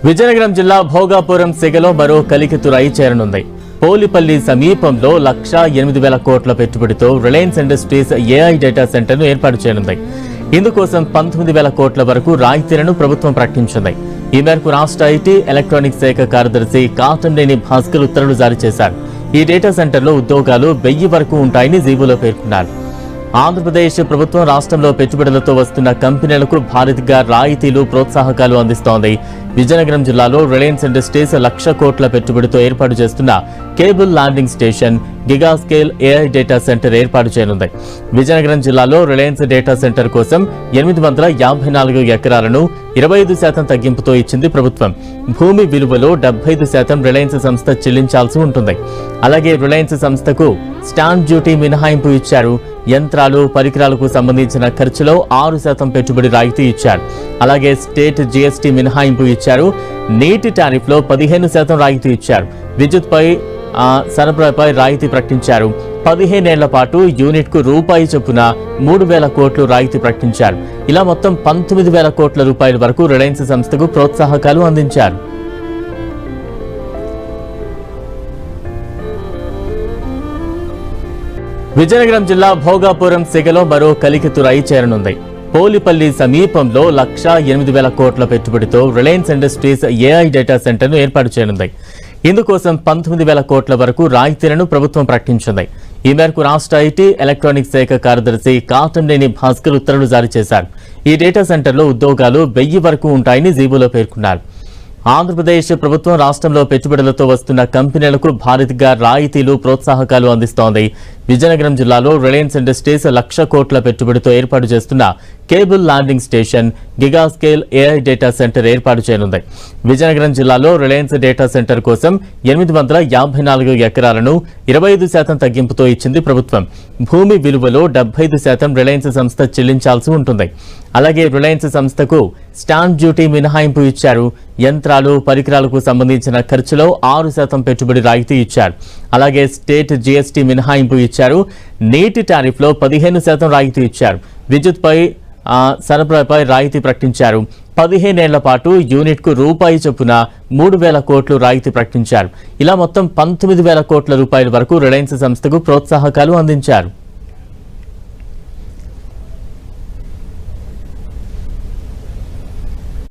విజయనగరం జిల్లా భోగాపురం సెగలో మరో కలికితు రైలు చేరనుంది. పోలిపల్లి సమీపంలో 1,08,000 కోట్ల పెట్టుబడితో రిలయన్స్ ఇండస్ట్రీస్ ఏఐ డేటా సెంటర్ను ఏర్పాటు చేయనుంది. ఇందుకోసం 19,000 కోట్ల వరకు రాయితీలను ప్రభుత్వం ప్రకటించింది. ఈ మేరకు రాష్ట్ర ఐటీ ఎలక్ట్రానిక్స్ శాఖ కార్యదర్శి కాటంనేని భాస్కర్ ఉత్తర్వులు జారీ చేశారు. ఈ డేటా సెంటర్లో ఉద్యోగాలు 1000 వరకు ఉంటాయని జీవోలో పేర్కొన్నారు. ఆంధ్రప్రదేశ్ ప్రభుత్వం రాష్ట్రంలో పెట్టుబడులతో వస్తున్న కంపెనీలకు భారీగా రాయితీలు, ప్రోత్సాహకాలు అందిస్తోంది. విజయనగరం జిల్లాలో రిలయన్స్ ఇండస్ట్రీస్ 1,00,000 కోట్ల పెట్టుబడితో ఏర్పాటు చేస్తున్న cable landing station, giga scale AI data centre ఏర్పాటు చేయనుంది. విజయనగరం జిల్లాలో రిలయన్స్ డేటా సెంటర్ కోసం 854 ఎకరాలను 25% తగ్గింపుతో ఇచ్చింది ప్రభుత్వం. భూమి విలువలో 75% రిలయన్స్ సంస్థ చెల్లించాల్సి ఉంటుంది. అలాగే రిలయన్స్ సంస్థకు స్టాంప్ డ్యూటీ మినహాయింపు ఇచ్చారు. యంత్రాలు, పరికరాలకు సంబంధించిన ఖర్చులో 6% పెట్టుబడి రాయితీ ఇచ్చారు. అలాగే స్టేట్ జీఎస్టీ మినహాయింపు ఇచ్చారు. నీటి టారిఫ్లో 15% రాయితీ ఇచ్చారు. విద్యుత్పై సరఫరాపై రాయితీ ప్రకటించారు. 15 ఏళ్ల పాటు యూనిట్కు రూపాయి చొప్పున 3,000 కోట్లు రాయితీ ప్రకటించారు. ఇలా మొత్తం 19,000 కోట్ల రూపాయల వరకు రిలయన్స్ సంస్థకు ప్రోత్సాహకాలు అందించారు. విజయనగరం జిల్లా భోగాపురం సెగలో మరో కలికితు రైలు చేరనుంది. పోలిపల్లి సమీపంలో 1,08,000 కోట్ల పెట్టుబడితో రిలయన్స్ ఇండస్ట్రీస్ ఏఐ డేటా సెంటర్ను ఏర్పాటు చేయనుంది. ఇందుకోసం 19,000 కోట్ల వరకు రాయితీలను ప్రభుత్వం ప్రకటించింది. ఈ మేరకు రాష్ట్ర ఐటీ ఎలక్ట్రానిక్స్ శాఖ కార్యదర్శి కాటంనేని భాస్కర్ ఉత్తర్వులు జారీ చేశారు. ఈ డేటా సెంటర్లో ఉద్యోగాలు 1000 వరకు ఉంటాయని జీవోలో పేర్కొన్నారు. ఆంధ్రప్రదేశ్ ప్రభుత్వం రాష్ట్రంలో పెట్టుబడులతో వస్తున్న కంపెనీలకు భారీగా రాయితీలు, ప్రోత్సాహకాలు అందిస్తోంది. విజయనగరం జిల్లాలో రిలయన్స్ ఇండస్ట్రీస్ 1,00,000 కోట్ల పెట్టుబడితో ఏర్పాటు చేస్తున్న cable landing station, giga scale AI data centre ఏర్పాటు చేయనుంది. విజయనగరం జిల్లాలో రిలయన్స్ డేటా సెంటర్ కోసం 854 ఎకరాలను 25% తగ్గింపుతో ఇచ్చింది ప్రభుత్వం. భూమి విలువలో 75% రిలయన్స్ సంస్థ చెల్లించాల్సి ఉంటుంది. అలాగే రిలయన్స్ సంస్థకు స్టాంప్ డ్యూటీ మినహాయింపు ఇచ్చారు. యంత్రాలు, పరికరాలకు సంబంధించిన ఖర్చులో 6% పెట్టుబడి రాయితీ ఇచ్చారు. అలాగే స్టేట్ జీఎస్టీ మినహాయింపు ఇచ్చారు. నీటి టారిఫ్లో 15% రాయితీ ఇచ్చారు. విద్యుత్పై సరఫరాపై రాయితీ ప్రకటించారు. 15 ఏళ్ల పాటు యూనిట్కు రూపాయి చొప్పున 3,000 కోట్లు రాయితీ ప్రకటించారు. ఇలా మొత్తం 19,000 కోట్ల రూపాయల వరకు రిలయన్స్ సంస్థకు ప్రోత్సాహకాలు అందించారు.